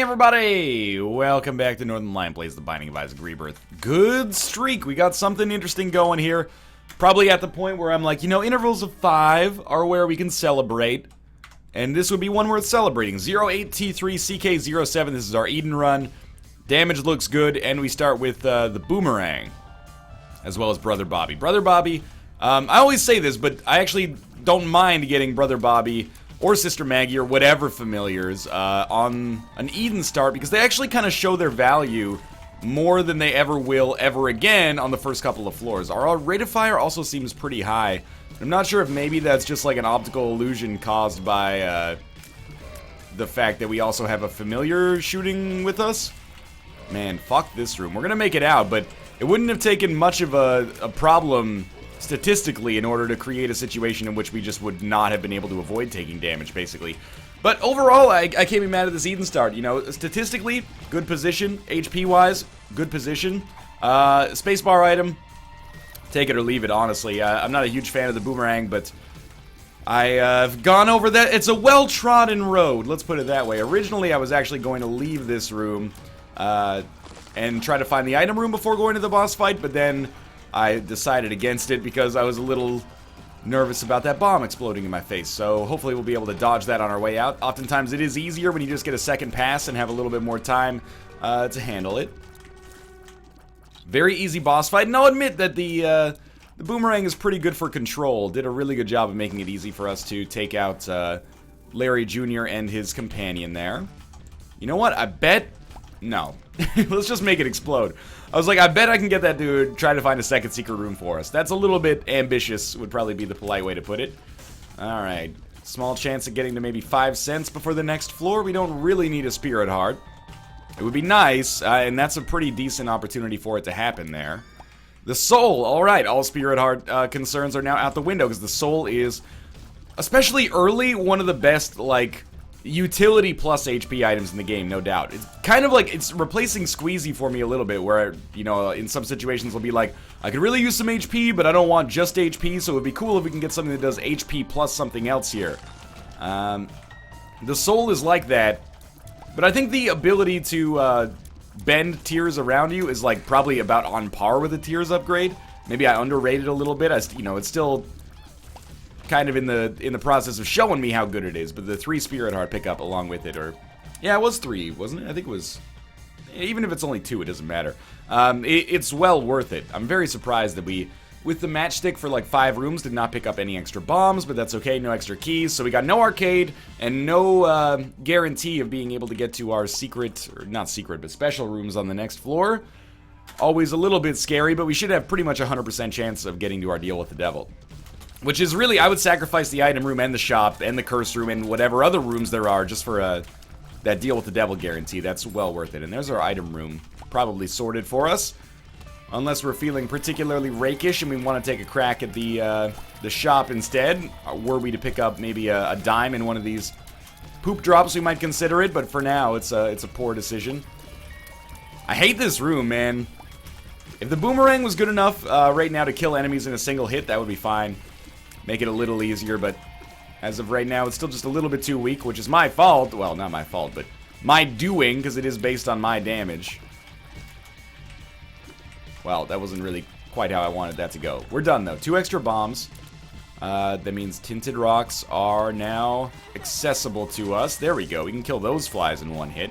everybody! Welcome back to Northern Lion Plays The Binding of Isaac Rebirth. Good streak! We got something interesting going here. Probably at the point where I'm like, you know, intervals of 5 are where we can celebrate. And this would be one worth celebrating. 08T3CK07, this is our Eden run. Damage looks good, and we start with the Boomerang. As well as Brother Bobby. Brother Bobby, I always say this, but I actually don't mind getting Brother Bobby or Sister Maggie or whatever familiars on an Eden start, because they actually kind of show their value more than they ever will ever again on the first couple of floors. Our rate of fire also seems pretty high. I'm not sure if maybe that's just like an optical illusion caused by the fact that we also have a familiar shooting with us. Man, fuck this room. We're gonna make it out, but it wouldn't have taken much of a problem statistically in order to create a situation in which we just would not have been able to avoid taking damage, basically. But overall, I can't be mad at this Eden start. You know, statistically, good position. HP-wise, good position. Spacebar item, take it or leave it, honestly. I'm not a huge fan of the Boomerang, but I've gone over that. It's a well-trodden road, let's put it that way. Originally, I was actually going to leave this room and try to find the item room before going to the boss fight, but then I decided against it because I was a little nervous about that bomb exploding in my face. So hopefully we'll be able to dodge that on our way out. Oftentimes it is easier when you just get a second pass and have a little bit more time to handle it. Very easy boss fight. And I'll admit that the Boomerang is pretty good for control. Did a really good job of making it easy for us to take out Larry Jr. and his companion there. You know what? I bet... No. Let's just make it explode. I was like, I bet I can get that dude try to find a second secret room for us. That's a little bit ambitious, would probably be the polite way to put it. Alright. Small chance of getting to maybe 5 cents before the next floor. We don't really need a Spirit Heart. It would be nice, and that's a pretty decent opportunity for it to happen there. The Soul. Alright, all Spirit Heart concerns are now out the window, because the Soul is, especially early, one of the best, like, utility plus HP items in the game, no doubt. It's kind of like, it's replacing Squeezy for me a little bit, where, you know, in some situations I'll be like, I could really use some HP, but I don't want just HP, so it would be cool if we can get something that does HP plus something else here. The Soul is like that, but I think the ability to bend tears around you is, like, probably about on par with the tears upgrade. Maybe I underrated a little bit. You know, it's still kind of in the process of showing me how good it is, but the 3 Spirit Heart pickup along with it, or yeah, it was 3, wasn't it? I think it was, even if it's only 2, it doesn't matter. It's well worth it. I'm very surprised that we, with the matchstick for like 5 rooms, did not pick up any extra bombs, but that's okay, no extra keys, so we got no arcade, and no guarantee of being able to get to our secret, or not secret, but special rooms on the next floor. Always a little bit scary, but we should have pretty much a 100% chance of getting to our deal with the devil. Which is really, I would sacrifice the item room and the shop and the curse room and whatever other rooms there are just for that deal with the devil guarantee. That's well worth it. And there's our item room, probably sorted for us. Unless we're feeling particularly rakish and we want to take a crack at the shop instead. Were we to pick up maybe a dime in one of these poop drops, we might consider it. But for now, it's a poor decision. I hate this room, man. If the Boomerang was good enough right now to kill enemies in a single hit, that would be fine. Make it a little easier, but as of right now, it's still just a little bit too weak, which is my fault. Well, not my fault, but my doing, because it is based on my damage. Well, that wasn't really quite how I wanted that to go. We're done, though. 2 extra bombs. That means tinted rocks are now accessible to us. There we go. We can kill those flies in 1 hit.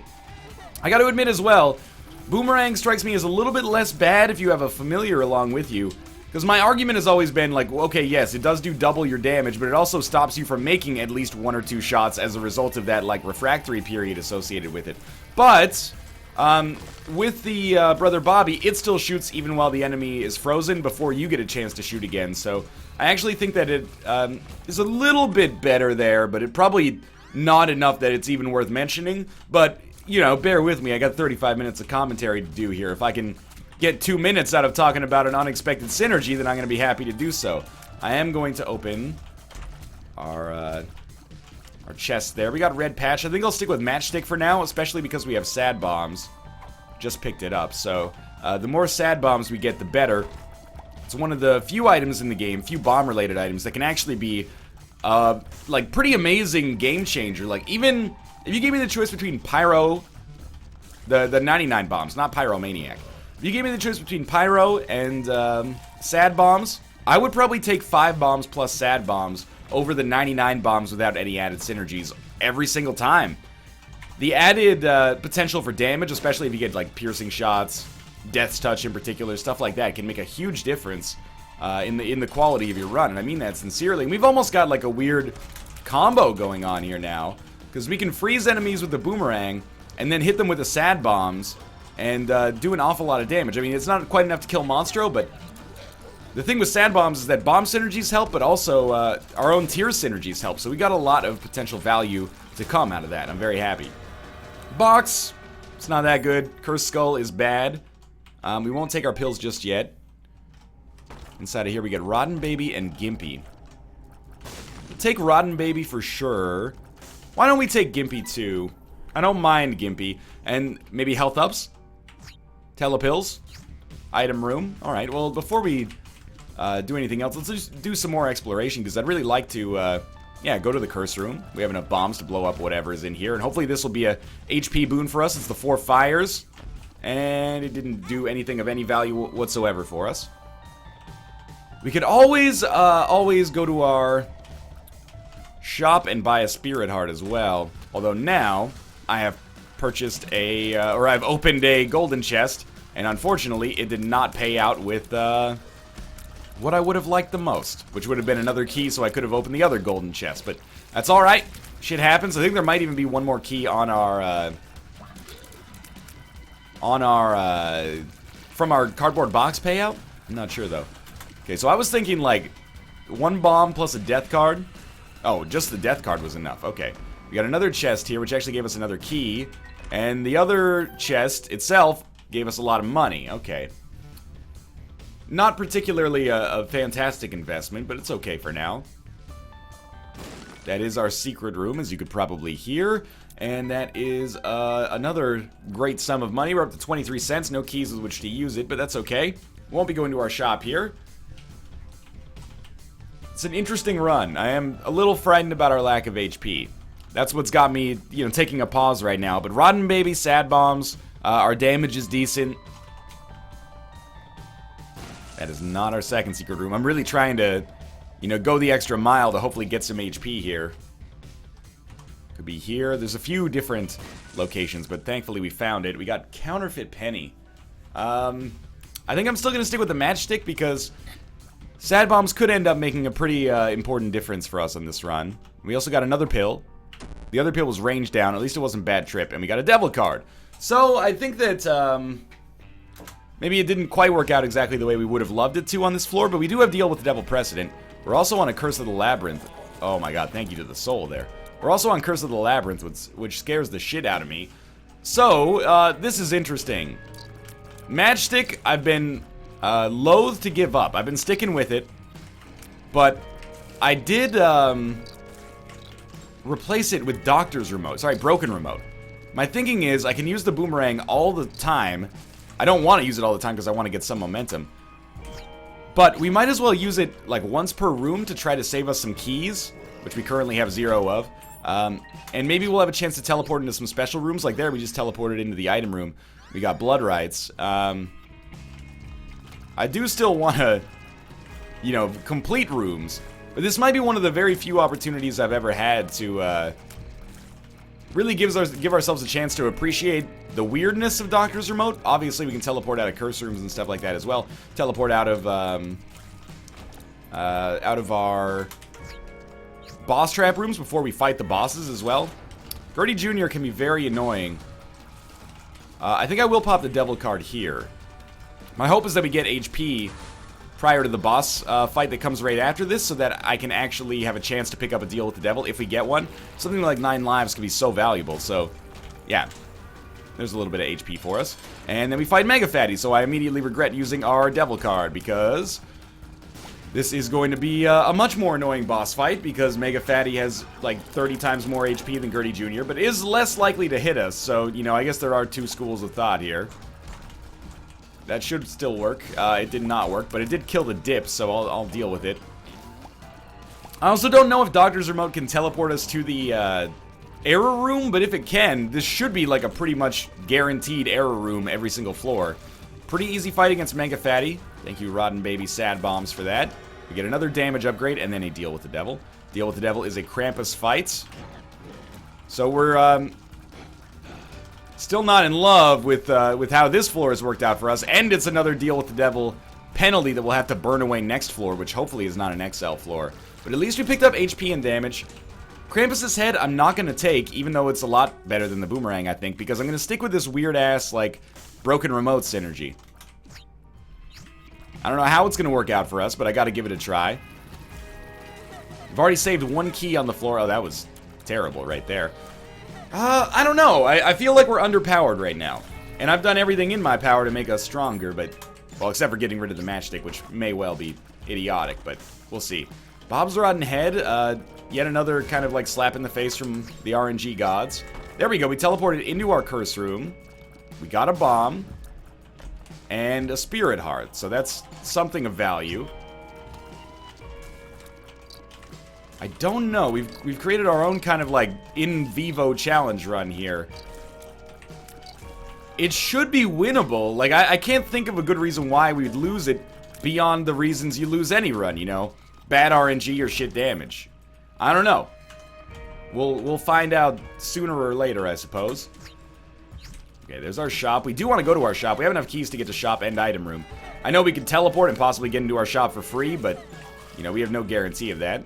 I got to admit as well, Boomerang strikes me as a little bit less bad if you have a familiar along with you. Because my argument has always been like, okay, yes, it does do double your damage, but it also stops you from making at least 1 or 2 shots as a result of that, like, refractory period associated with it. But, with the Brother Bobby, it still shoots even while the enemy is frozen before you get a chance to shoot again. So, I actually think that it is a little bit better there, but it probably not enough that it's even worth mentioning. But, you know, bear with me, I got 35 minutes of commentary to do here. If I can get 2 minutes out of talking about an unexpected synergy, then I'm going to be happy to do so. I am going to open our chest there. We got red patch. I think I'll stick with matchstick for now, especially because we have sad bombs. Just picked it up, so the more sad bombs we get, the better. It's one of the few items in the game, few bomb-related items, that can actually be, like, pretty amazing game changer. Like, even if you gave me the choice between Pyro The 99 bombs, not Pyromaniac. If you gave me the choice between Pyro and Sad Bombs, I would probably take 5 bombs plus Sad Bombs over the 99 bombs without any added synergies every single time. The added potential for damage, especially if you get like piercing shots, Death's Touch in particular, stuff like that, can make a huge difference in the quality of your run, and I mean that sincerely. And we've almost got like a weird combo going on here now, because we can freeze enemies with the boomerang and then hit them with the Sad Bombs and do an awful lot of damage. I mean, it's not quite enough to kill Monstro, but the thing with Sad Bombs is that bomb synergies help, but also our own tier synergies help, so we got a lot of potential value to come out of that. I'm very happy. Box, it's not that good. Cursed Skull is bad. We won't take our pills just yet. Inside of here we get Rotten Baby and Gimpy. We'll take Rotten Baby for sure. Why don't we take Gimpy too? I don't mind Gimpy. And maybe health ups? Telepills? Item room? Alright, well before we do anything else, let's just do some more exploration, because I'd really like to yeah, go to the curse room. We have enough bombs to blow up whatever is in here, and hopefully this will be a HP boon for us. It's the 4 fires, and it didn't do anything of any value whatsoever for us. We could always go to our shop and buy a spirit heart as well. Although now I have purchased or I've opened a golden chest, and unfortunately it did not pay out with what I would have liked the most, which would have been another key, so I could have opened the other golden chest. But that's all right. Shit happens. I think there might even be one more key on our from our cardboard box payout. I'm not sure though. Okay, so I was thinking like 1 bomb plus a death card. Oh, just the death card was enough. Okay, we got another chest here, which actually gave us another key, and the other chest itself gave us a lot of money. Okay. Not particularly a fantastic investment, but it's okay for now. That is our secret room, as you could probably hear. And that is another great sum of money. We're up to 23 cents. No keys with which to use it, but that's okay. We won't be going to our shop here. It's an interesting run. I am a little frightened about our lack of HP. That's what's got me, you know, taking a pause right now. But Rotten Baby, Sad Bombs, our damage is decent. That is not our second secret room. I'm really trying to, you know, go the extra mile to hopefully get some HP here. Could be here. There's a few different locations, but thankfully we found it. We got Counterfeit Penny. I think I'm still going to stick with the Matchstick because Sad Bombs could end up making a pretty important difference for us on this run. We also got another pill. The other pill was range down. At least it wasn't Bad Trip. And we got a Devil card. So I think that maybe it didn't quite work out exactly the way we would have loved it to on this floor, but we do have Deal with the Devil Precedent. We're also on a Curse of the Labyrinth. Oh my god, thank you to the soul there. We're also on Curse of the Labyrinth, which scares the shit out of me. So, this is interesting. Matchstick, I've been loath to give up. I've been sticking with it, but I did replace it with Doctor's Remote. Sorry, Broken Remote. My thinking is I can use the boomerang all the time. I don't want to use it all the time because I want to get some momentum. But we might as well use it like once per room to try to save us some keys, which we currently have 0 of. And maybe we'll have a chance to teleport into some special rooms. Like there, we just teleported into the item room. We got blood rights. I do still want to, you know, complete rooms. But this might be one of the very few opportunities I've ever had to really give ourselves a chance to appreciate the weirdness of Doctor's Remote. Obviously, we can teleport out of curse rooms and stuff like that as well. Teleport out of our boss trap rooms before we fight the bosses as well. Gertie Jr. can be very annoying. I think I will pop the Devil card here. My hope is that we get HP prior to the boss fight that comes right after this, so that I can actually have a chance to pick up a deal with the devil if we get one. Something like 9 lives could be so valuable, so yeah. There's a little bit of HP for us. And then we fight Mega Fatty, so I immediately regret using our devil card, because this is going to be a much more annoying boss fight, because Mega Fatty has like 30 times more HP than Gertie Jr., but is less likely to hit us, so, you know, I guess there are 2 schools of thought here. That should still work. It did not work, but it did kill the dip, so I'll deal with it. I also don't know if Doctor's Remote can teleport us to the error room, but if it can, this should be like a pretty much guaranteed error room every single floor. Pretty easy fight against Mega Fatty. Thank you, Rotten Baby Sad Bombs, for that. We get another damage upgrade, and then a Deal with the Devil. Deal with the Devil is a Krampus fight. So we're still not in love with how this floor has worked out for us, and it's another Deal with the Devil penalty that we'll have to burn away next floor, which hopefully is not an XL floor. But at least we picked up HP and damage. Krampus's head I'm not going to take, even though it's a lot better than the boomerang, I think, because I'm going to stick with this weird-ass, like, broken remote synergy. I don't know how it's going to work out for us, but I got to give it a try. I've already saved one key on the floor. Oh, that was terrible right there. I don't know. I feel like we're underpowered right now. And I've done everything in my power to make us stronger, but... Well, except for getting rid of the matchstick, which may well be idiotic, but we'll see. Bob's Rotten Head, yet another kind of like slap in the face from the RNG gods. There we go, we teleported into our curse room. We got a bomb. And a spirit heart, so that's something of value. I don't know, we've created our own kind of like in vivo challenge run here. It should be winnable. Like, I can't think of a good reason why we'd lose it beyond the reasons you lose any run, you know? Bad RNG or shit damage. I don't know. We'll find out sooner or later, I suppose. Okay, there's our shop. We do want to go to our shop. We have enough keys to get to shop and item room. I know we can teleport and possibly get into our shop for free, but, you know, we have no guarantee of that.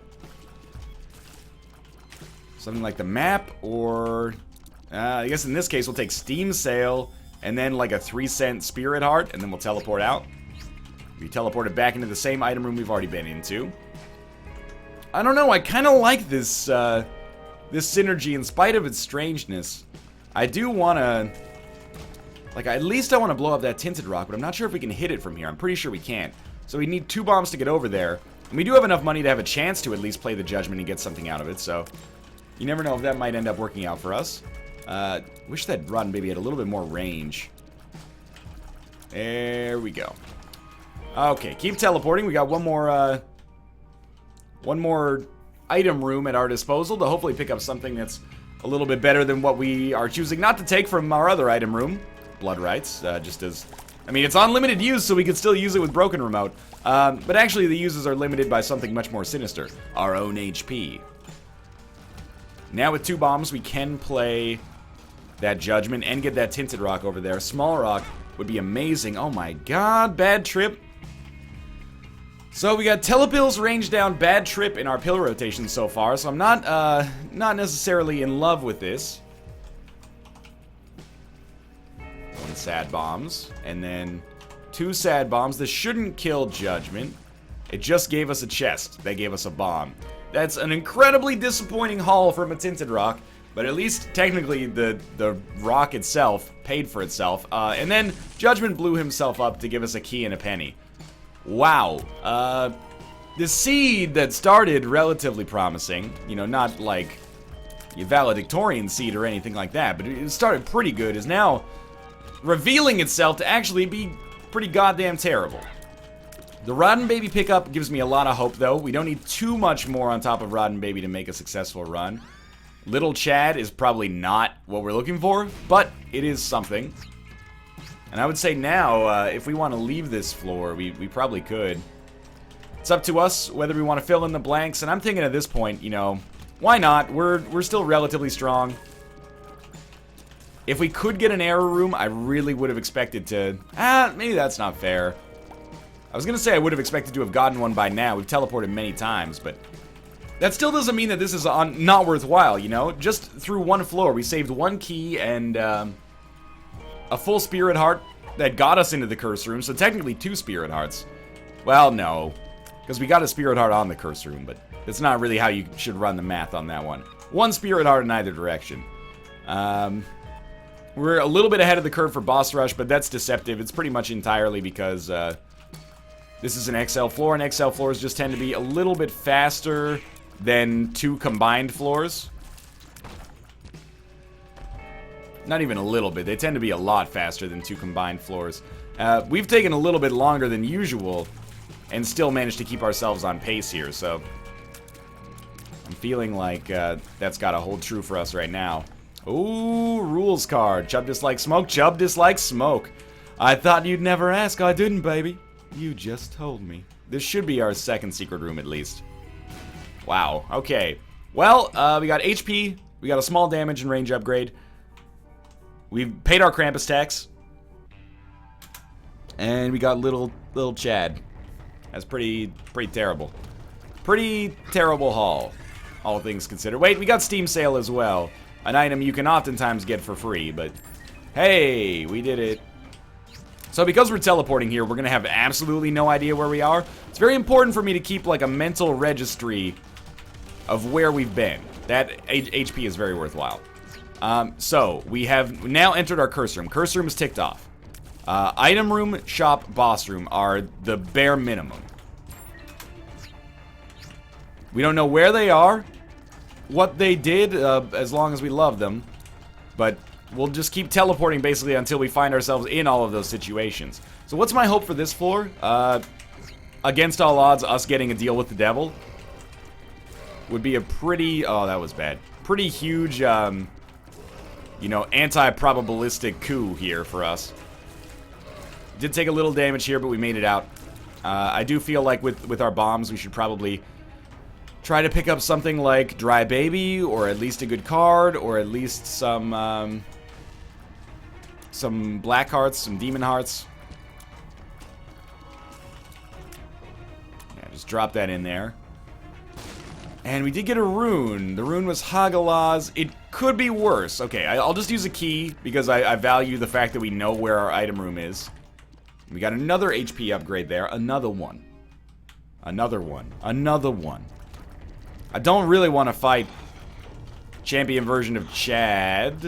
Something like the map, or... I guess in this case we'll take Steam Sale, and then like a 3-cent Spirit Heart, and then we'll teleport out. We teleported back into the same item room we've already been into. I don't know, I kind of like this, this synergy in spite of its strangeness. I do want to... Like, at least I want to blow up that Tinted Rock, but I'm not sure if we can hit it from here. I'm pretty sure we can't. So we need 2 bombs to get over there. And we do have enough money to have a chance to at least play the Judgment and get something out of it, so... You never know if that might end up working out for us. Wish that Rotten Baby had a little bit more range. There we go. Okay, keep teleporting. We got one more item room at our disposal to hopefully pick up something that's a little bit better than what we are choosing not to take from our other item room. Blood Rights, just as... I mean, it's on limited use, so we could still use it with Broken Remote. But actually, the uses are limited by something much more sinister. Our own HP. Now with 2 bombs, we can play that Judgment and get that Tinted Rock over there. Small Rock would be amazing. Oh my god, Bad Trip. So we got Telepills, Range Down, Bad Trip in our pill rotation so far, so I'm not necessarily in love with this. 1 Sad Bombs, and then 2 Sad Bombs. This shouldn't kill Judgment. It just gave us a chest. They gave us a bomb. That's an incredibly disappointing haul from a Tinted Rock, but at least technically the rock itself paid for itself. And then Judgment blew himself up to give us a key and a penny. Wow. The seed that started relatively promising, you know, not like a valedictorian seed or anything like that, but it started pretty good, is now revealing itself to actually be pretty goddamn terrible. The Rotten Baby pickup gives me a lot of hope, though. We don't need too much more on top of Rotten Baby to make a successful run. Little Chad is probably not what we're looking for, but it is something. And I would say now, if we want to leave this floor, we probably could. It's up to us whether we want to fill in the blanks, and I'm thinking at this point, you know, why not? We're still relatively strong. If we could get an error room, I really would have expected to... maybe that's not fair. I was gonna say I would have expected to have gotten one by now. We've teleported many times, but that still doesn't mean that this is not worthwhile, you know? Just through 1 floor, we saved 1 key and a full Spirit Heart that got us into the Curse Room, so technically 2 Spirit Hearts. Well, no, because we got a Spirit Heart on the Curse Room, but that's not really how you should run the math on that one. 1 Spirit Heart in either direction. We're a little bit ahead of the curve for Boss Rush, but that's deceptive. It's pretty much entirely because... this is an XL floor, and XL floors just tend to be a little bit faster than 2 combined floors. Not even a little bit. They tend to be a lot faster than 2 combined floors. We've taken a little bit longer than usual and still managed to keep ourselves on pace here, so... I'm feeling like that's got to hold true for us right now. Ooh, rules card. Chub dislikes smoke. Chub dislikes smoke. I thought you'd never ask. I didn't, baby. You just told me. This should be our second secret room, at least. Wow. Okay. Well, we got HP. We got a small damage and range upgrade. We've paid our Krampus tax. And we got little Chad. That's pretty terrible. Pretty terrible haul, all things considered. Wait, we got Steam Sale as well. An item you can oftentimes get for free, but hey, we did it. So because we're teleporting here, we're going to have absolutely no idea where we are. It's very important for me to keep like a mental registry of where we've been. That HP is very worthwhile. So we have now entered our curse room. Curse room is ticked off. Item room, shop, boss room are the bare minimum. We don't know where they are, what they did, as long as we love them. But we'll just keep teleporting basically until we find ourselves in all of those situations. So what's my hope for this floor? Against all odds, us getting a deal with the devil would be a pretty... Oh, that was bad. Pretty huge, you know, anti-probabilistic coup here for us. Did take a little damage here, but we made it out. I do feel like with our bombs, we should probably try to pick up something like Dry Baby, or at least a good card, or at least some black hearts, some demon hearts. Yeah, just drop that in there. And we did get a rune. The rune was Hagalaz. It could be worse. Okay, I'll just use a key, because I value the fact that we know where our item room is. We got another HP upgrade there. Another one. Another one. Another one. I don't really want to fight champion version of Chub.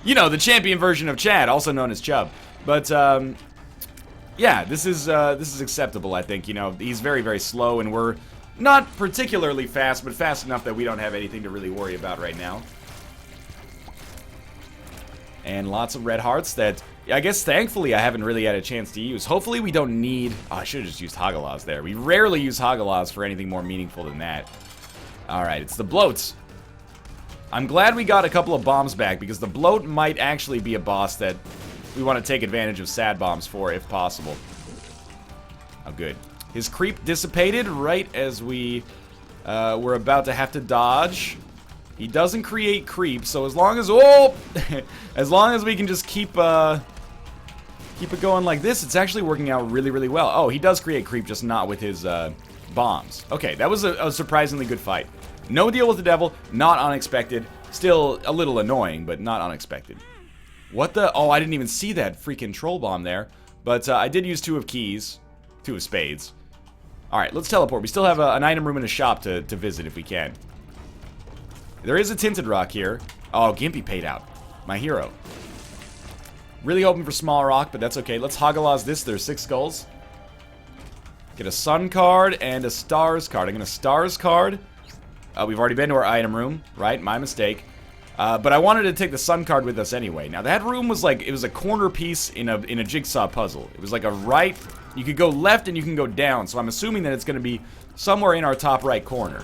You know, the champion version of Chad, also known as Chub. But, yeah, this is acceptable, I think. You know, he's very, very slow, and we're not particularly fast, but fast enough that we don't have anything to really worry about right now. And lots of red hearts that, I guess, thankfully, I haven't really had a chance to use. Hopefully, we don't need... Oh, I should have just used Hagalaz there. We rarely use Hagalaz for anything more meaningful than that. Alright, it's the bloats. I'm glad we got a couple of bombs back, because the bloat might actually be a boss that we want to take advantage of sad bombs for, if possible. Oh, good. His creep dissipated right as we were about to have to dodge. He doesn't create creep, so as long as... Oh! As long as we can just keep it going like this, it's actually working out really, really well. Oh, he does create creep, just not with his bombs. Okay, that was a surprisingly good fight. No deal with the devil, not unexpected. Still a little annoying, but not unexpected. What the... Oh, I didn't even see that freaking troll bomb there. But I did use 2 of keys. 2 of spades. Alright, let's teleport. We still have an item room and a shop to visit if we can. There is a tinted rock here. Oh, Gimpy paid out. My hero. Really hoping for small rock, but that's okay. Let's Hagalaz this. There's 6 skulls. Get a sun card and a stars card. I'm going to stars card. We've already been to our item room, right? My mistake. But I wanted to take the sun card with us anyway. Now, that room was like, it was a corner piece in a jigsaw puzzle. It was like a right... You could go left and you can go down, so I'm assuming that it's going to be somewhere in our top right corner.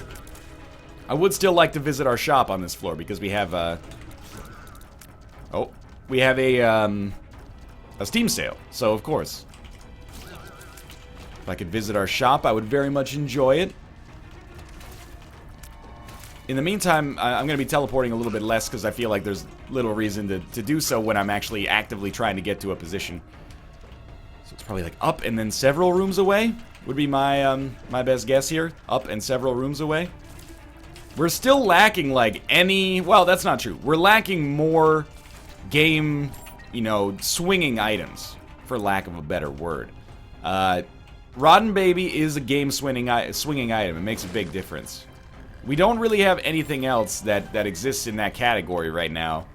I would still like to visit our shop on this floor because we have we have a Steam sale. So of course, if I could visit our shop, I would very much enjoy it. In the meantime, I'm going to be teleporting a little bit less because I feel like there's little reason to do so when I'm actually actively trying to get to a position. So it's probably like up and then several rooms away would be my my best guess here. Up and several rooms away. We're still lacking, like, any... Well, that's not true. We're lacking more game, you know, swinging items, for lack of a better word. Rotten Baby is a game swinging item. It makes a big difference. We don't really have anything else that exists in that category right now.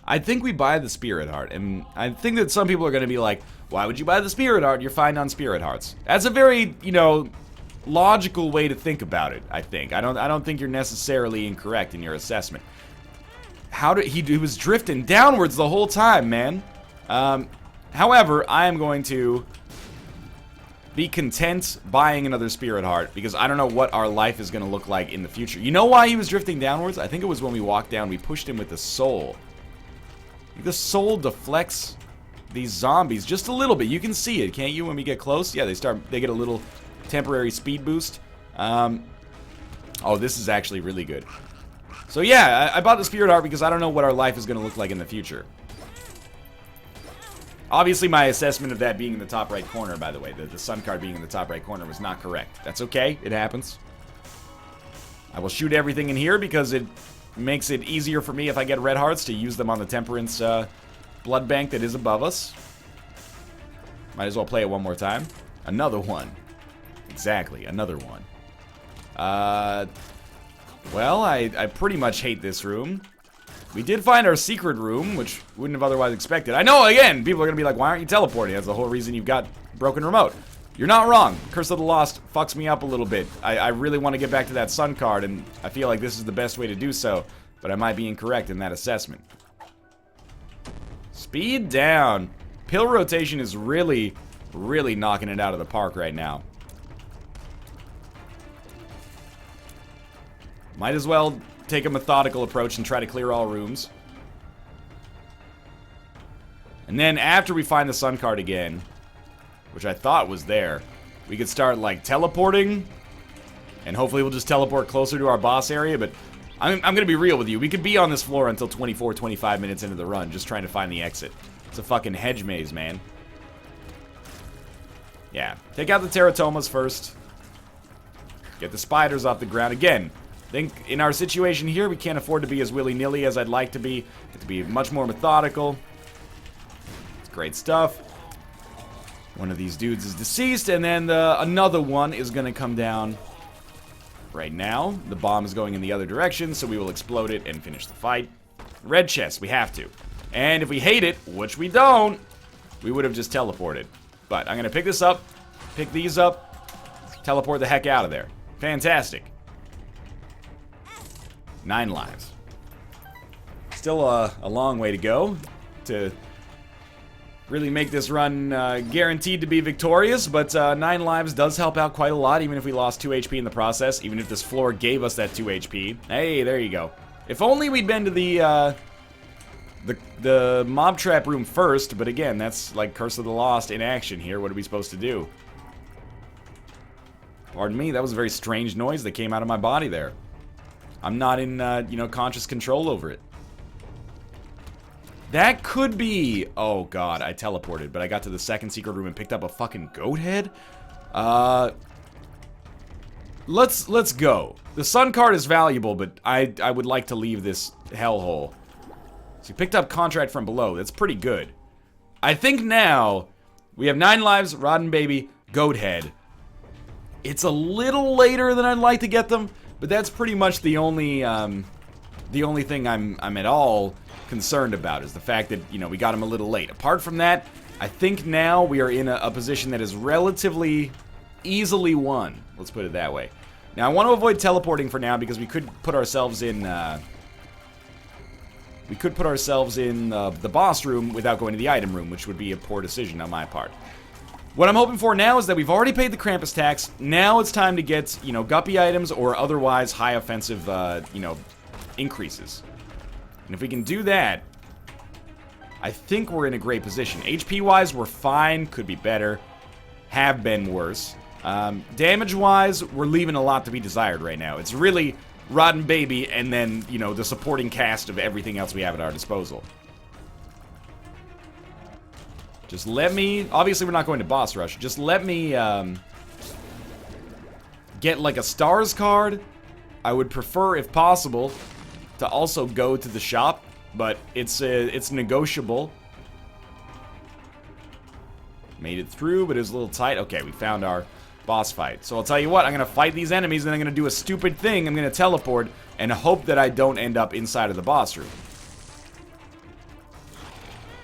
I think we buy the Spirit Heart, and I think that some people are going to be like, why would you buy the Spirit Heart? You're fine on Spirit Hearts. That's a very, you know, logical way to think about it, I think. I don't think you're necessarily incorrect in your assessment. He was drifting downwards the whole time, man. However, I am going to be content buying another Spirit Heart, because I don't know what our life is going to look like in the future. You know why he was drifting downwards? I think it was when we walked down, we pushed him with the soul. The soul deflects these zombies just a little bit. You can see it, can't you, when we get close? Yeah, they get a little temporary speed boost. Oh, this is actually really good. So yeah, I bought the Spirit Heart because I don't know what our life is going to look like in the future. Obviously, my assessment of that being in the top right corner, by the way, the sun card being in the top right corner was not correct. That's okay. It happens. I will shoot everything in here because it makes it easier for me if I get red hearts to use them on the Temperance blood bank that is above us. Might as well play it one more time. Another one. Exactly, another one. Well, I pretty much hate this room. We did find our secret room, which wouldn't have otherwise expected. I know, again, people are going to be like, why aren't you teleporting? That's the whole reason you've got broken remote. You're not wrong. Curse of the Lost fucks me up a little bit. I really want to get back to that sun card, and I feel like this is the best way to do so, but I might be incorrect in that assessment. Speed down. Pill rotation is really, really knocking it out of the park right now. Might as well take a methodical approach and try to clear all rooms. And then after we find the sun card again, which I thought was there, we could start like teleporting, and hopefully we'll just teleport closer to our boss area. But I'm gonna be real with you, we could be on this floor until 24-25 minutes into the run just trying to find the exit. It's a fucking hedge maze, man. Yeah, take out the teratomas first, get the spiders off the ground. Again, I think in our situation here, we can't afford to be as willy-nilly as I'd like to be. To be much more methodical. It's great stuff. One of these dudes is deceased, and then another one is going to come down right now. The bomb is going in the other direction, so we will explode it and finish the fight. Red chest, we have to. And if we hate it, which we don't, we would have just teleported. But I'm going to pick this up, pick these up, teleport the heck out of there. Fantastic. 9 lives. Still a long way to go to really make this run guaranteed to be victorious, but 9 lives does help out quite a lot, even if we lost 2 HP in the process, even if this floor gave us that 2 HP. Hey, there you go. If only we'd been to the mob trap room first, but again, that's like Curse of the Lost in action here. What are we supposed to do? Pardon me, that was a very strange noise that came out of my body there. I'm not in, you know, conscious control over it. That could be... Oh, God, I teleported, but I got to the second secret room and picked up a fucking goat head? Let's go. The sun card is valuable, but I would like to leave this hellhole. So we picked up contract from below. That's pretty good. I think now we have 9 lives, rotten baby, goat head. It's a little later than I'd like to get them, but that's pretty much the only thing I'm at all concerned about is the fact that, you know, we got him a little late. Apart from that, I think now we are in a position that is relatively easily won. Let's put it that way. Now, I want to avoid teleporting for now because we could put ourselves in the boss room without going to the item room, which would be a poor decision on my part. What I'm hoping for now is that we've already paid the Krampus tax. Now it's time to get, you know, guppy items or otherwise high offensive, you know, increases. And if we can do that, I think we're in a great position. HP-wise, we're fine. Could be better. Have been worse. Damage-wise, we're leaving a lot to be desired right now. It's really Rotten Baby and then, you know, the supporting cast of everything else we have at our disposal. Just let me... Obviously, we're not going to boss rush. Just let me get, like, a stars card. I would prefer, if possible, to also go to the shop, but it's negotiable. Made it through, but it was a little tight. Okay, we found our boss fight. So I'll tell you what, I'm going to fight these enemies, and I'm going to do a stupid thing. I'm going to teleport and hope that I don't end up inside of the boss room.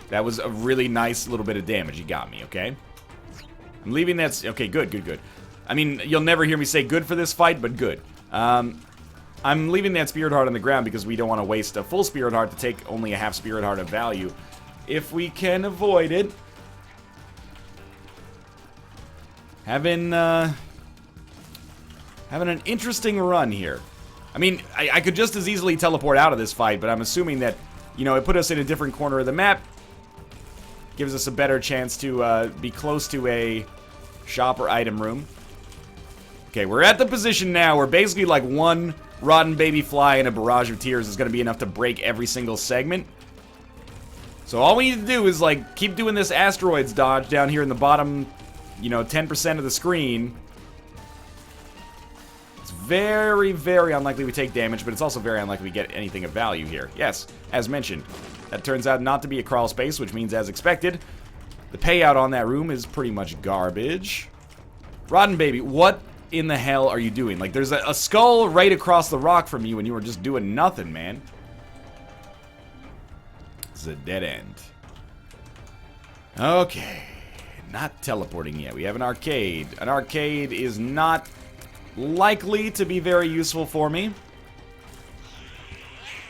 That was a really nice little bit of damage. You got me, okay? I'm leaving that... Okay, good, good, good. I mean, you'll never hear me say good for this fight, but good. I'm leaving that Spirit Heart on the ground because we don't want to waste a full Spirit Heart to take only a half Spirit Heart of value. If we can avoid it. Having an interesting run here. I mean, I could just as easily teleport out of this fight, but I'm assuming that, you know, it put us in a different corner of the map. Gives us a better chance to be close to a shop or item room. Okay, we're at the position now where basically like one rotten baby fly and a barrage of tears is going to be enough to break every single segment. So all we need to do is like keep doing this asteroids dodge down here in the bottom, you know, 10% of the screen. It's very, very unlikely we take damage, but it's also very unlikely we get anything of value here. Yes, as mentioned, that turns out not to be a crawl space, which means as expected, the payout on that room is pretty much garbage. Rotten baby, what in the hell are you doing? Like, there's a skull right across the rock from you and you were just doing nothing, man. This is a dead end. Okay. Not teleporting yet. We have an arcade. An arcade is not likely to be very useful for me.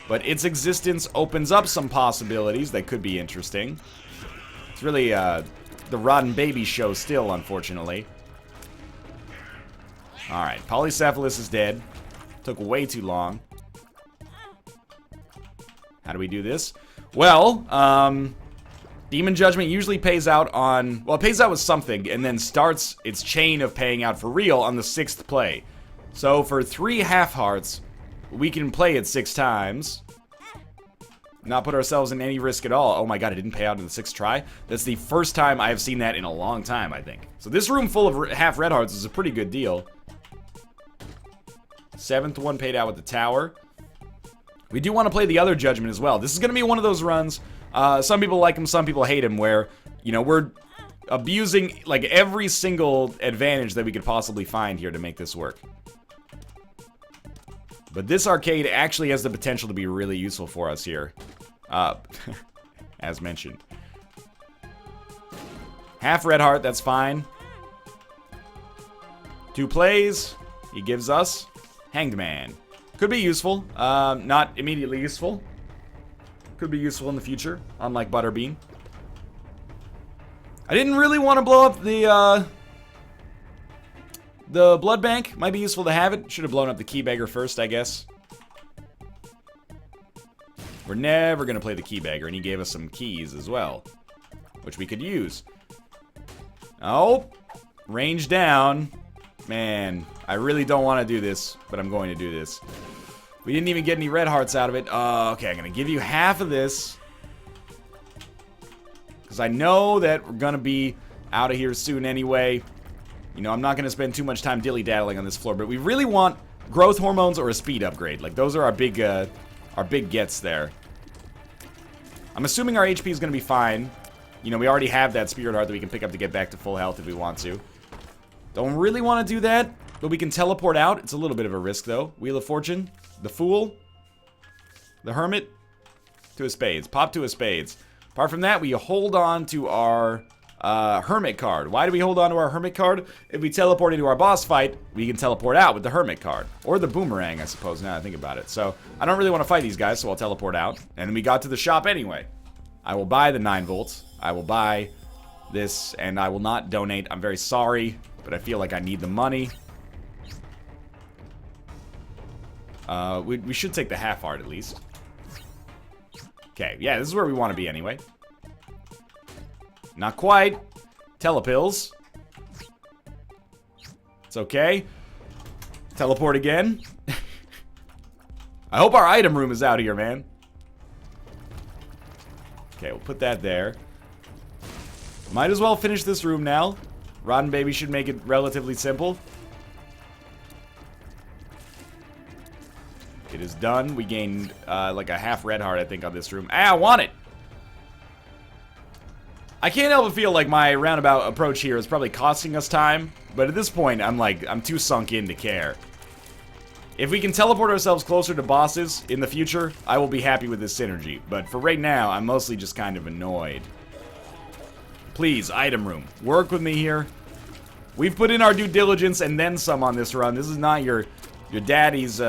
But its existence opens up some possibilities that could be interesting. It's really the rotten baby show still, unfortunately. Alright, Polycephalus is dead. Took way too long. How do we do this? Well, Demon Judgment usually pays out on... Well, it pays out with something, and then starts its chain of paying out for real on the 6th play. So, for 3 half hearts, we can play it 6 times. Not put ourselves in any risk at all. Oh my god, it didn't pay out in the 6th try? That's the first time I have seen that in a long time, I think. So this room full of half red hearts is a pretty good deal. 7th one paid out with the tower. We do want to play the other Judgment as well. This is going to be one of those runs. Some people like him, some people hate him, where, you know, we're abusing, like, every single advantage that we could possibly find here to make this work. But this arcade actually has the potential to be really useful for us here. As mentioned. Half red heart, that's fine. 2 plays, he gives us Hanged Man. Could be useful, not immediately useful. Could be useful in the future, unlike Butterbean. I didn't really want to blow up the blood bank. Might be useful to have it. Should have blown up the key beggar first, I guess. We're never going to play the key beggar, and he gave us some keys as well, which we could use. Oh, range down. Man, I really don't want to do this, but I'm going to do this. We didn't even get any red hearts out of it. Okay, I'm going to give you half of this. Because I know that we're going to be out of here soon anyway. You know, I'm not going to spend too much time dilly-daddling on this floor, but we really want growth hormones or a speed upgrade. Like, those are our big gets there. I'm assuming our HP is going to be fine. You know, we already have that spirit heart that we can pick up to get back to full health if we want to. Don't really want to do that, but we can teleport out. It's a little bit of a risk, though. Wheel of Fortune, the Fool, the Hermit, to a Spades. Pop to a Spades. Apart from that, we hold on to our Hermit card. Why do we hold on to our Hermit card? If we teleport into our boss fight, we can teleport out with the Hermit card. Or the Boomerang, I suppose, now I think about it. So, I don't really want to fight these guys, so I'll teleport out. And we got to the shop anyway. I will buy the 9 volts. I will buy this, and I will not donate. I'm very sorry, but I feel like I need the money. We should take the half heart at least. Okay, yeah, this is where we want to be anyway. Not quite. Telepills. It's okay. Teleport again. I hope our item room is out here, man. Okay, we'll put that there. Might as well finish this room now. Rotten Baby should make it relatively simple. It is done. We gained like a half red heart, I think, on this room. Ah, I want it! I can't help but feel like my roundabout approach here is probably costing us time, but at this point, I'm too sunk in to care. If we can teleport ourselves closer to bosses in the future, I will be happy with this synergy, but for right now, I'm mostly just kind of annoyed. Please, item room, work with me here. We've put in our due diligence and then some on this run. This is not your daddy's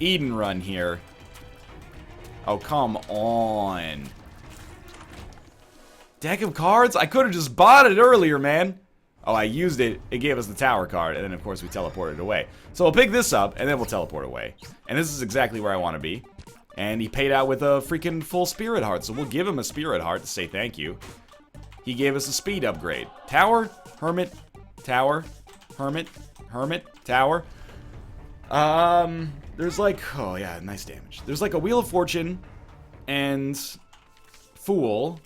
Eden run here. Oh, come on. Deck of cards? I could have just bought it earlier, man. Oh, I used it. It gave us the tower card, and then, of course, we teleported away. So we'll pick this up, and then we'll teleport away. And this is exactly where I want to be. And he paid out with a freaking full spirit heart, so we'll give him a spirit heart to say thank you. He gave us a speed upgrade. Tower, hermit, tower, hermit, hermit, tower. There's like, oh yeah, nice damage. There's like a Wheel of Fortune and Fool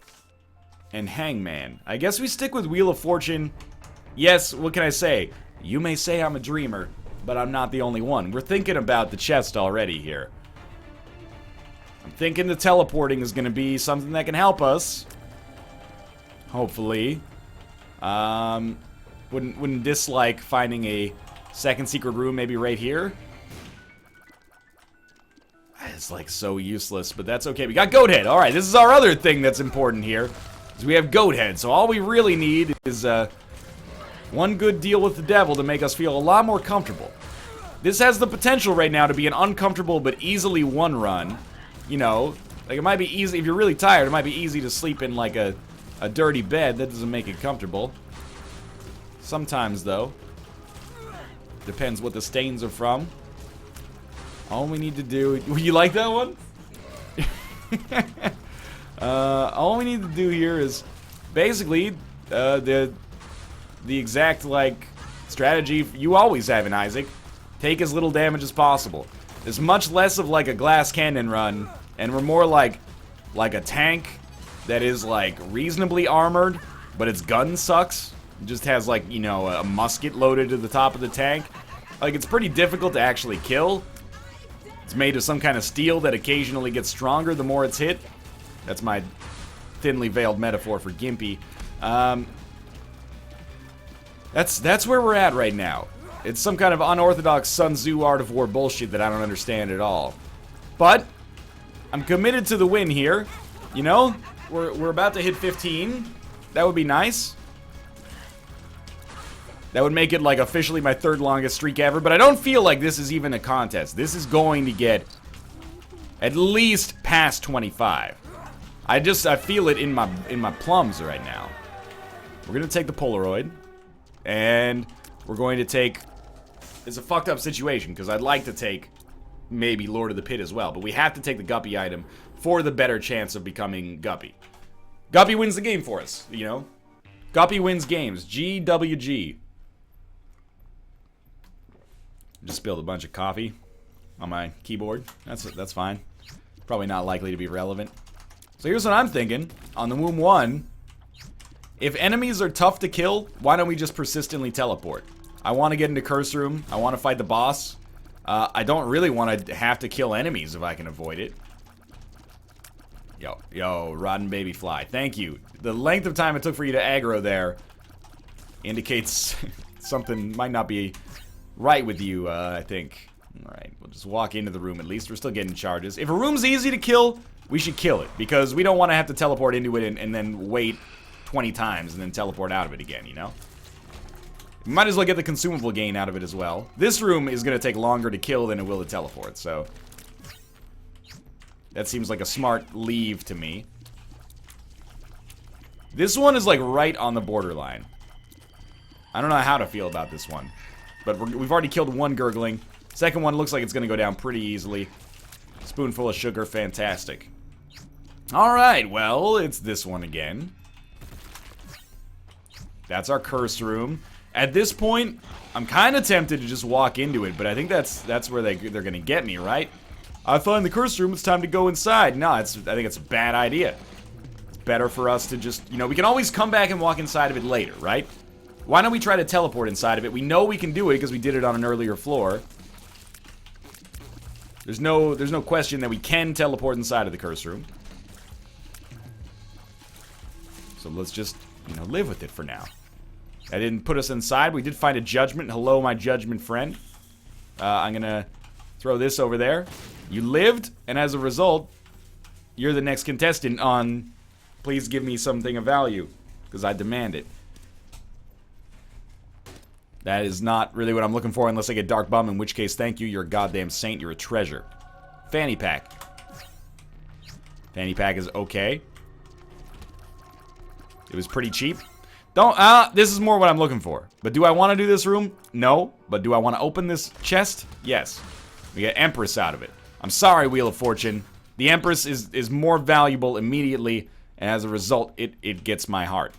and Hangman. I guess we stick with Wheel of Fortune. Yes, what can I say? You may say I'm a dreamer, but I'm not the only one. We're thinking about the chest already here. I'm thinking the teleporting is going to be something that can help us. Hopefully. Wouldn't dislike finding a second secret room maybe right here. It's like so useless, but that's okay. We got Goat Head. Alright, this is our other thing that's important here. Is we have Goat Head. So all we really need is one good deal with the devil to make us feel a lot more comfortable. This has the potential right now to be an uncomfortable but easily one run. You know, like it might be easy, if you're really tired, it might be easy to sleep in like a dirty bed. That doesn't make it comfortable. Sometimes, though. Depends what the stains are from. All we need to do... You like that one? All we need to do here is basically the exact, like, strategy you always have in Isaac. Take as little damage as possible. There's much less of like a glass cannon run, and we're more like a tank that is like reasonably armored, but its gun sucks. It just has like, you know, a musket loaded to the top of the tank. Like, it's pretty difficult to actually kill. It's made of some kind of steel that occasionally gets stronger the more it's hit. That's my thinly veiled metaphor for Gimpy. That's where we're at right now. It's some kind of unorthodox Sun Tzu Art of War bullshit that I don't understand at all. But I'm committed to the win here. You know, we're about to hit 15. That would be nice. That would make it like officially my third longest streak ever, but I don't feel like this is even a contest. This is going to get at least past 25. I feel it in my plums right now. We're going to take the Polaroid, and we're going to take... It's a fucked up situation, because I'd like to take maybe Lord of the Pit as well, but we have to take the Guppy item for the better chance of becoming Guppy. Guppy wins the game for us, you know? Guppy wins games. GWG. Just spilled a bunch of coffee on my keyboard. That's fine. Probably not likely to be relevant. So here's what I'm thinking. On the Womb 1, if enemies are tough to kill, why don't we just persistently teleport? I want to get into Curse Room. I want to fight the boss. I don't really want to have to kill enemies if I can avoid it. Yo, Rotten Baby Fly. Thank you. The length of time it took for you to aggro there indicates something might not be right with you, I think. Alright, we'll just walk into the room at least. We're still getting charges. If a room's easy to kill, we should kill it. Because we don't want to have to teleport into it and then wait 20 times and then teleport out of it again, you know? We might as well get the consumable gain out of it as well. This room is going to take longer to kill than it will to teleport, so... That seems like a smart leave to me. This one is like right on the borderline. I don't know how to feel about this one. But we've already killed one gurgling. Second one looks like it's going to go down pretty easily. Spoonful of sugar, fantastic. Alright, well, it's this one again. That's our curse room. At this point, I'm kind of tempted to just walk into it, but I think that's where they're going to get me, right? I find the curse room, it's time to go inside. No, I think it's a bad idea. It's better for us to just, you know, we can always come back and walk inside of it later, right? Why don't we try to teleport inside of it? We know we can do it because we did it on an earlier floor. There's no question that we can teleport inside of the curse room. So let's just, you know, live with it for now. That didn't put us inside. We did find a judgment. Hello, my judgment friend. I'm gonna throw this over there. You lived, and as a result, you're the next contestant on Please Give Me Something of Value, because I demand it. That is not really what I'm looking for unless I get Dark Bum, in which case, thank you, you're a goddamn saint, you're a treasure. Fanny pack. Fanny pack is okay. It was pretty cheap. Don't, this is more what I'm looking for. But do I want to do this room? No. But do I want to open this chest? Yes. We get Empress out of it. I'm sorry, Wheel of Fortune. The Empress is more valuable immediately, and as a result, it gets my heart.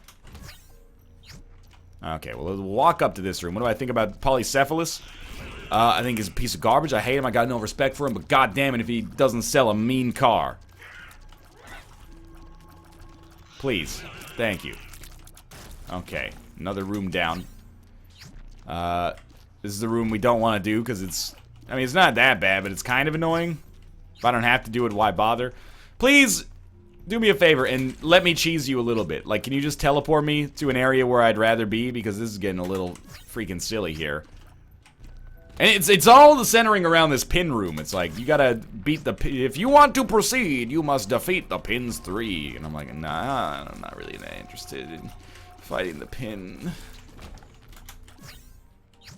Okay, well, we'll walk up to this room. What do I think about Polycephalus? I think he's a piece of garbage. I hate him. I got no respect for him, but goddamn it if he doesn't sell a mean car. Please. Thank you. Okay, another room down. This is the room we don't want to do, because it's... I mean, it's not that bad, but it's kind of annoying. If I don't have to do it, why bother? Please, do me a favor and let me cheese you a little bit. Like, can you just teleport me to an area where I'd rather be? Because this is getting a little freaking silly here. And it's all the centering around this pin room. It's like, you gotta beat the pin. If you want to proceed, you must defeat the pins 3. And I'm like, nah, I'm not really that interested in fighting the pin.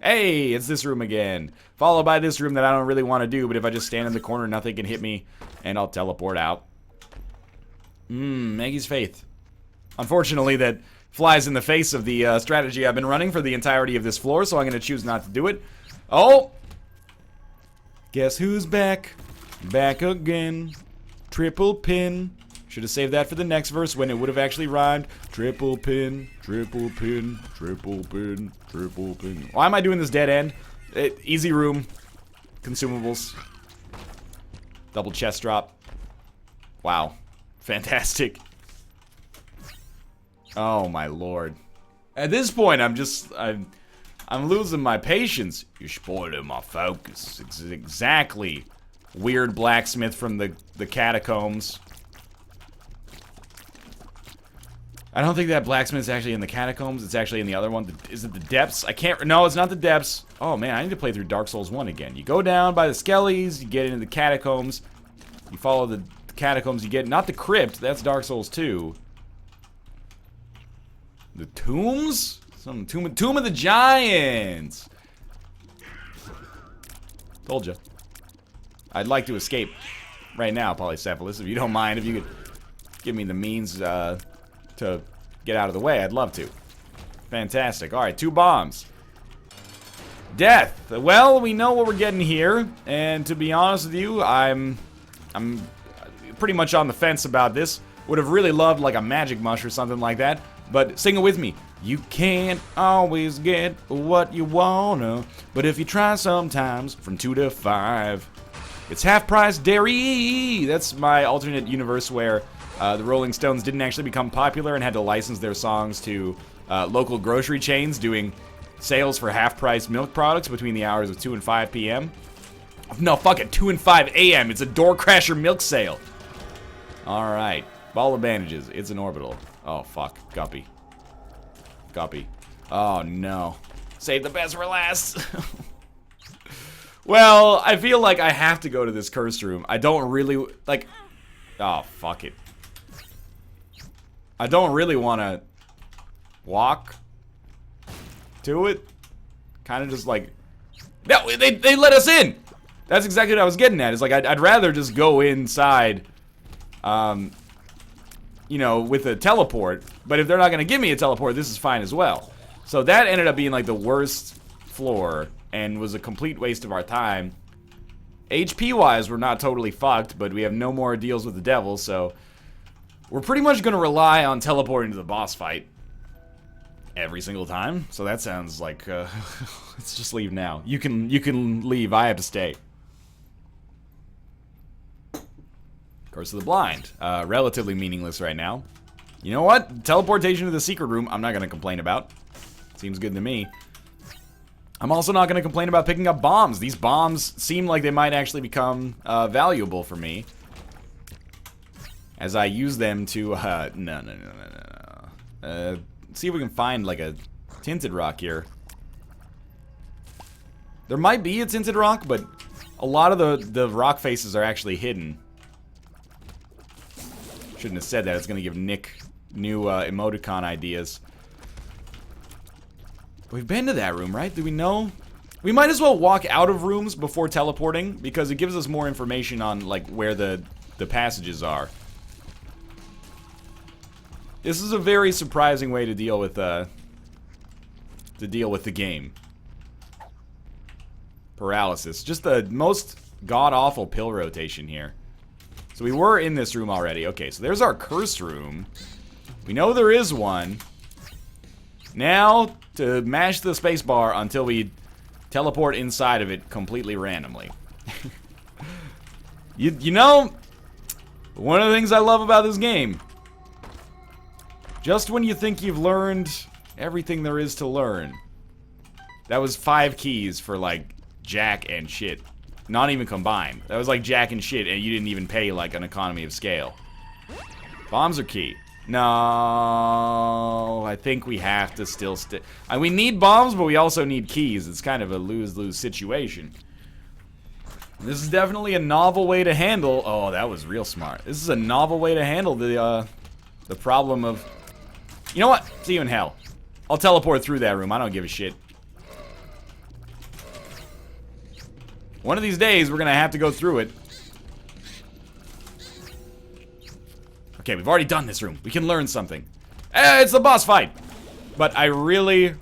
Hey, it's this room again. Followed by this room that I don't really want to do, but if I just stand in the corner, nothing can hit me, and I'll teleport out. Maggie's Faith. Unfortunately, that flies in the face of the strategy I've been running for the entirety of this floor, so I'm going to choose not to do it. Oh! Guess who's back? Back again. Triple pin. Should have saved that for the next verse when it would have actually rhymed. Triple pin, triple pin, triple pin, triple pin. Why am I doing this dead end? Easy room. Consumables. Double chest drop. Wow. Fantastic. Oh my lord. At this point, I'm losing my patience. You're spoiling my focus. Exactly. Weird blacksmith from the catacombs. I don't think that blacksmith is actually in the catacombs. It's actually in the other one. Is it the depths? I can't... No, it's not the depths. Oh, man, I need to play through Dark Souls 1 again. You go down by the skellies. You get into the catacombs. You follow the catacombs. You get... Not the crypt. That's Dark Souls 2. The tombs? Some tomb of the Giants. Told you. I'd like to escape right now, Polycephalus. If you don't mind, if you could give me the means... to get out of the way, I'd love to. Fantastic. Alright, 2 bombs. Death. Well, we know what we're getting here, and to be honest with you, I'm pretty much on the fence about this. Would have really loved like a magic mush or something like that, but sing it with me. You can't always get what you wanna, but if you try sometimes, from 2 to 5, it's half price dairy. That's my alternate universe where the Rolling Stones didn't actually become popular and had to license their songs to local grocery chains doing sales for half-price milk products between the hours of 2 and 5 p.m. No, fuck it, 2 and 5 a.m. It's a door crasher milk sale. Alright, ball of bandages. It's an orbital. Oh, fuck. Guppy. Guppy. Oh, no. Save the best for last. Well, I feel like I have to go to this cursed room. I don't really, like... Oh, fuck it. I don't really want to walk to it. Kind of just like... No, they let us in! That's exactly what I was getting at. It's like, I'd rather just go inside, you know, with a teleport. But if they're not going to give me a teleport, this is fine as well. So that ended up being like the worst floor and was a complete waste of our time. HP-wise, we're not totally fucked, but we have no more deals with the devil, so... We're pretty much going to rely on teleporting to the boss fight every single time. So that sounds like, let's just leave now. You can leave. I have to stay. Curse of the Blind. Relatively meaningless right now. You know what? Teleportation to the secret room, I'm not going to complain about. Seems good to me. I'm also not going to complain about picking up bombs. These bombs seem like they might actually become valuable for me. As I use them to, no. See if we can find, like, a tinted rock here. There might be a tinted rock, but a lot of the rock faces are actually hidden. Shouldn't have said that. It's going to give Nick new emoticon ideas. We've been to that room, right? Do we know? We might as well walk out of rooms before teleporting, because it gives us more information on, like, where the passages are. This is a very surprising way to deal with the game. Paralysis. Just the most god-awful pill rotation here. So we were in this room already. Okay, so there's our curse room. We know there is one. Now, to mash the spacebar until we teleport inside of it completely randomly. You know, one of the things I love about this game, just when you think you've learned everything there is to learn. That was 5 keys for, like, Jack and shit. Not even combined. That was like Jack and shit, and you didn't even pay, like, an economy of scale. Bombs are key. No, I think we have to still stick. We need bombs, but we also need keys. It's kind of a lose-lose situation. This is definitely a novel way to handle. Oh, that was real smart. This is a novel way to handle the problem of. You know what? See you in hell. I'll teleport through that room. I don't give a shit. One of these days, we're gonna have to go through it. Okay, we've already done this room. We can learn something. It's the boss fight! But I really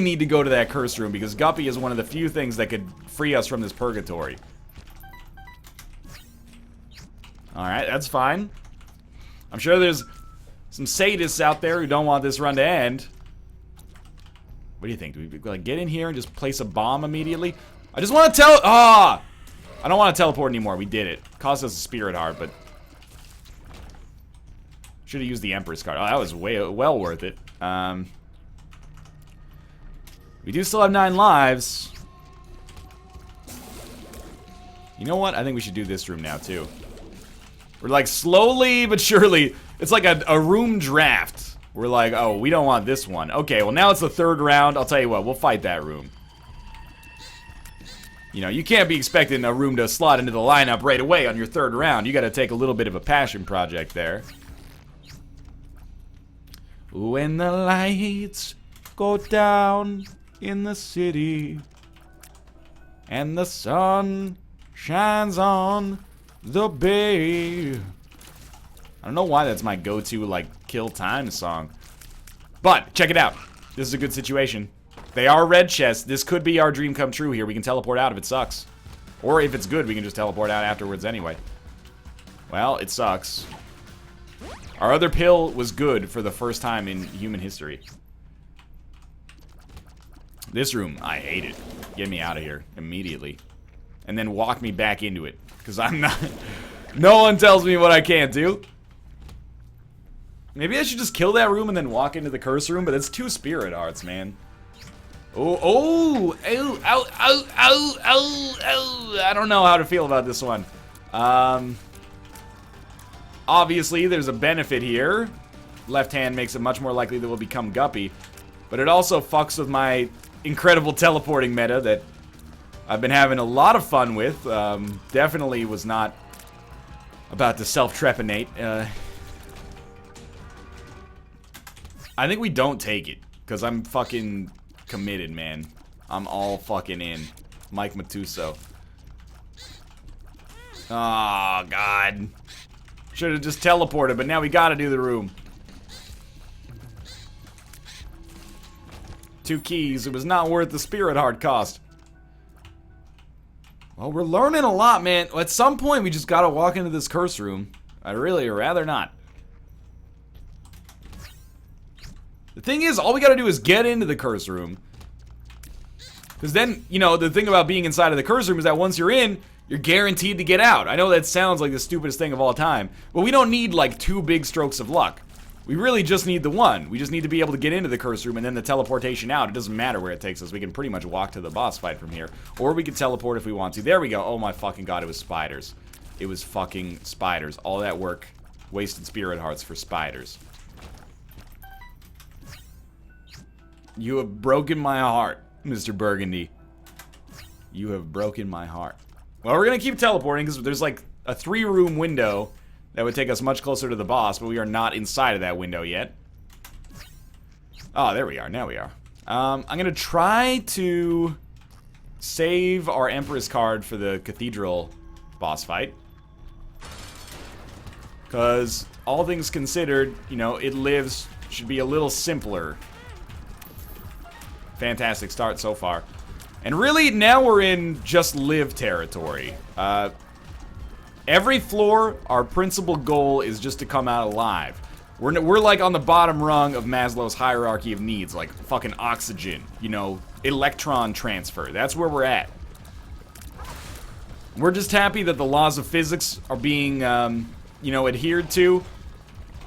need to go to that curse room because Guppy is one of the few things that could free us from this purgatory. Alright, that's fine. I'm sure there's some sadists out there who don't want this run to end. What do you think? Do we like get in here and just place a bomb immediately? I just want to I don't want to teleport anymore. We did it. Cost us a spirit heart, but should have used the Empress card. Oh, that was well worth it. We do still have 9 lives. You know what? I think we should do this room now too. We're like slowly but surely. It's like a room draft. We're like, oh, we don't want this one. Okay, well now it's the 3rd round. I'll tell you what, we'll fight that room. You know, you can't be expecting a room to slot into the lineup right away on your 3rd round. You gotta take a little bit of a passion project there. When the lights go down in the city and the sun shines on the bay. I don't know why that's my go-to, like, kill time song. But, check it out. This is a good situation. They are red chests. This could be our dream come true here. We can teleport out if it sucks. Or if it's good, we can just teleport out afterwards anyway. Well, it sucks. Our other pill was good for the first time in human history. This room, I hate it. Get me out of here immediately. And then walk me back into it. Because I'm not... No one tells me what I can't do. Maybe I should just kill that room and then walk into the curse room, but it's 2 spirit hearts, man. Oh, oh, ow, ow, ow, ow, ow, ow. I don't know how to feel about this one. Obviously, there's a benefit here. Left hand makes it much more likely that we'll become Guppy. But it also fucks with my incredible teleporting meta that I've been having a lot of fun with. Definitely was not about to self-trepanate. I think we don't take it, because I'm fucking committed, man. I'm all fucking in. Mike Matuso. Oh, God. Should have just teleported, but now we gotta do the room. 2 keys. It was not worth the spirit heart cost. Well, we're learning a lot, man. At some point, we just gotta walk into this curse room. I'd really rather not. The thing is, all we gotta do is get into the curse room. Because then, you know, the thing about being inside of the curse room is that once you're in, you're guaranteed to get out. I know that sounds like the stupidest thing of all time, but we don't need, like, 2 big strokes of luck. We really just need the one. We just need to be able to get into the curse room and then the teleportation out. It doesn't matter where it takes us. We can pretty much walk to the boss fight from here. Or we can teleport if we want to. There we go. Oh my fucking god, it was spiders. It was fucking spiders. All that work, wasted spirit hearts for spiders. You have broken my heart, Mr. Burgundy. You have broken my heart. Well, we're gonna keep teleporting because there's like a 3-room window that would take us much closer to the boss, but we are not inside of that window yet. Oh, there we are. Now we are. I'm gonna try to save our Empress card for the Cathedral boss fight. Because all things considered, you know, it lives should be a little simpler. Fantastic start so far. And really, now we're in just live territory. Every floor, our principal goal is just to come out alive. We're like on the bottom rung of Maslow's hierarchy of needs, like fucking oxygen, you know, electron transfer. That's where we're at. We're just happy that the laws of physics are being, you know, adhered to.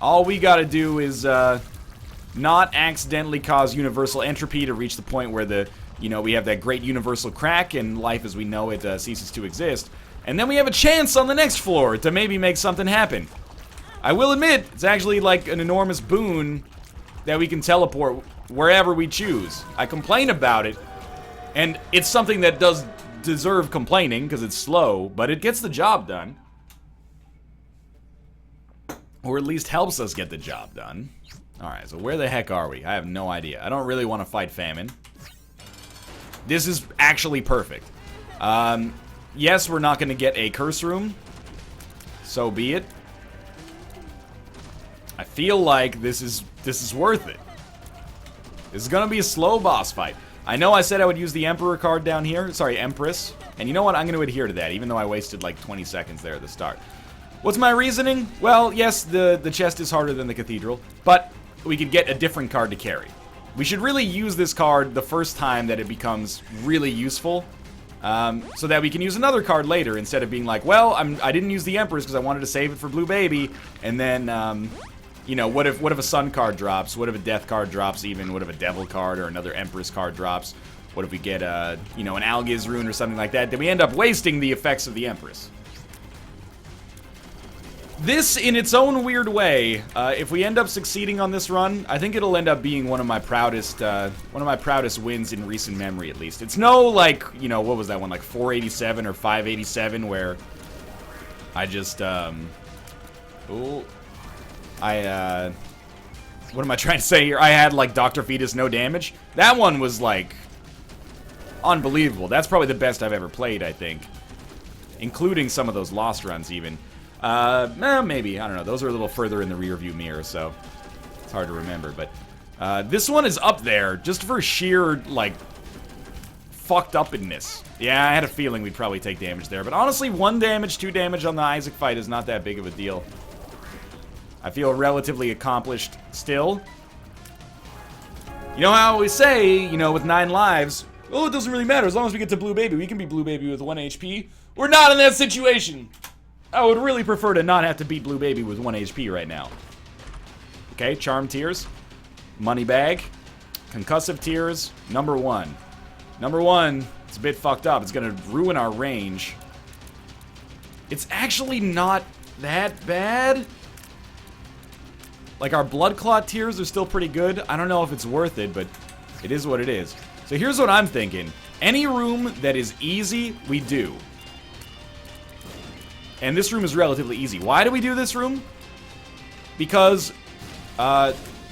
All we gotta do is, not accidentally cause universal entropy to reach the point where the, you know, we have that great universal crack and life as we know it ceases to exist. And then we have a chance on the next floor to maybe make something happen. I will admit, it's actually like an enormous boon that we can teleport wherever we choose. I complain about it, and it's something that does deserve complaining because it's slow, but it gets the job done. Or at least helps us get the job done. Alright, so where the heck are we? I have no idea. I don't really want to fight famine. This is actually perfect. Yes, we're not going to get a curse room. So be it. I feel like this is worth it. This is going to be a slow boss fight. I know I said I would use the Emperor card down here. Sorry, Empress. And you know what? I'm going to adhere to that, even though I wasted like 20 seconds there at the start. What's my reasoning? Well, yes, the chest is harder than the Cathedral, but we could get a different card to carry. We should really use this card the first time that it becomes really useful, so that we can use another card later instead of being like, well, I didn't use the Empress because I wanted to save it for Blue Baby, and then, you know, what if a Sun card drops? What if a Death card drops even? What if a Devil card or another Empress card drops? What if we get, you know, an Algiz rune or something like that? Then we end up wasting the effects of the Empress. This, in its own weird way, if we end up succeeding on this run, I think it'll end up being one of my proudest wins in recent memory, at least. It's no, like, you know, what was that one, like 487 or 587, where I just, what am I trying to say here? I had, like, Dr. Fetus no damage. That one was, like, unbelievable. That's probably the best I've ever played, I think. Including some of those Lost runs, even. Maybe. I don't know. Those are a little further in the rearview mirror, so it's hard to remember. But this one is up there just for sheer, like, fucked upness. Yeah, I had a feeling we'd probably take damage there. But honestly, 1 damage, 2 damage on the Isaac fight is not that big of a deal. I feel relatively accomplished still. You know how I always say, you know, with 9 lives, oh, it doesn't really matter. As long as we get to Blue Baby, we can be Blue Baby with 1 HP. We're not in that situation. I would really prefer to not have to beat Blue Baby with 1 HP right now. Okay, Charm Tears. Money Bag. Concussive Tears. Number 1. Number 1, it's a bit fucked up. It's gonna ruin our range. It's actually not that bad. Like, our Blood Clot Tears are still pretty good. I don't know if it's worth it, but it is what it is. So here's what I'm thinking. Any room that is easy, we do. And this room is relatively easy. Why do we do this room? Because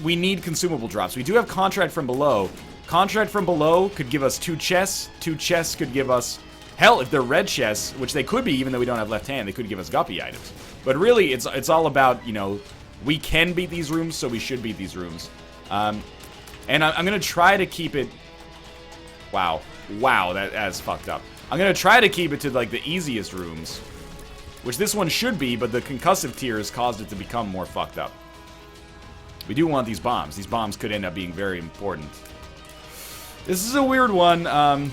we need consumable drops. We do have Contract from Below. Contract from Below could give us 2 chests. 2 chests could give us... Hell, if they're red chests, which they could be even though we don't have left hand, they could give us guppy items. But really, it's all about, you know, we can beat these rooms, so we should beat these rooms. And I'm going to try to keep it... Wow. Wow, that's fucked up. I'm going to try to keep it to, like, the easiest rooms. Which this one should be, but the concussive tears caused it to become more fucked up. We do want these bombs. These bombs could end up being very important. This is a weird one.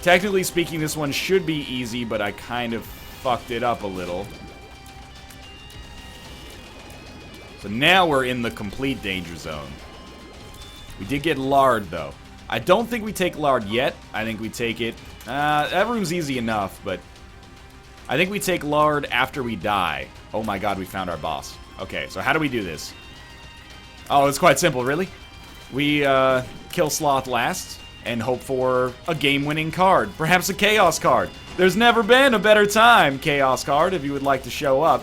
Technically speaking, this one should be easy, but I kind of fucked it up a little. So now we're in the complete danger zone. We did get Lard, though. I don't think we take Lard yet. I think we take it... that room's easy enough, but... I think we take Lard after we die. Oh my god, we found our boss. Okay, so how do we do this? Oh, it's quite simple, really. We kill Sloth last and hope for a game-winning card. Perhaps a Chaos card. There's never been a better time, Chaos card, if you would like to show up.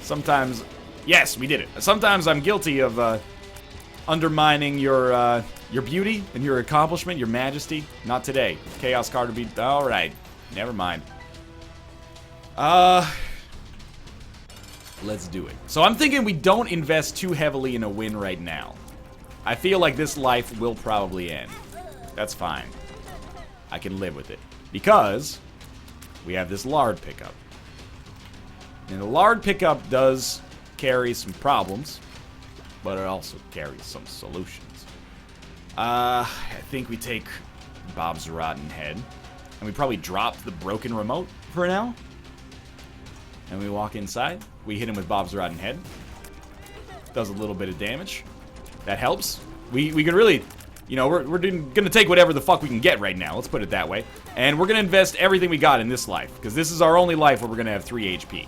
Sometimes... Yes, we did it. Sometimes I'm guilty of undermining your beauty and your accomplishment, your majesty. Not today. Chaos card would be... Alright. Never mind. Let's do it. So I'm thinking we don't invest too heavily in a win right now. I feel like this life will probably end. That's fine. I can live with it. Because we have this lard pickup. And the lard pickup does carry some problems, but it also carries some solutions. I think we take Bob's rotten head, and we probably drop the broken remote for now. And we walk inside. We hit him with Bob's rotten head. Does a little bit of damage. That helps. We could really, you know, we're gonna take whatever the fuck we can get right now. Let's put it that way. And we're gonna invest everything we got in this life, because this is our only life where we're gonna have 3 HP.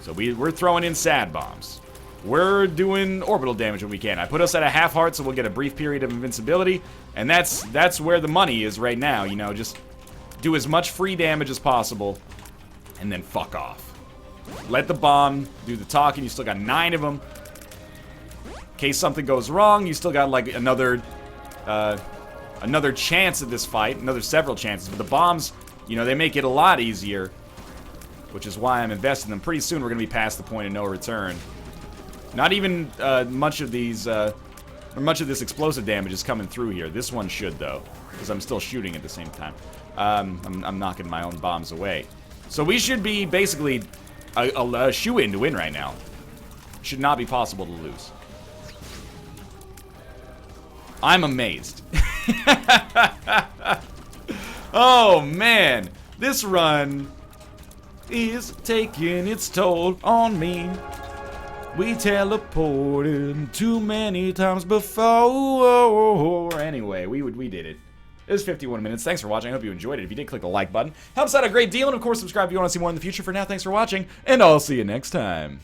So we're throwing in sad bombs. We're doing orbital damage when we can. I put us at a half heart, so we'll get a brief period of invincibility. And that's where the money is right now, you know, just do as much free damage as possible, and then fuck off. Let the bomb do the talking. You still got 9 of them. In case something goes wrong, you still got like another chance at this fight, several chances. But the bombs, you know, they make it a lot easier, which is why I'm investing them. Pretty soon we're gonna be past the point of no return. Not even much of this explosive damage is coming through here. This one should, though, because I'm still shooting at the same time. I'm knocking my own bombs away. So we should be basically a shoe-in to win right now. Should not be possible to lose. I'm amazed. Oh, man. This run is taking its toll on me. We teleported too many times before. Anyway, we did it. It was 51 minutes. Thanks for watching. I hope you enjoyed it. If you did, click the like button. Helps out a great deal. And, of course, subscribe if you want to see more in the future. For now, thanks for watching, and I'll see you next time.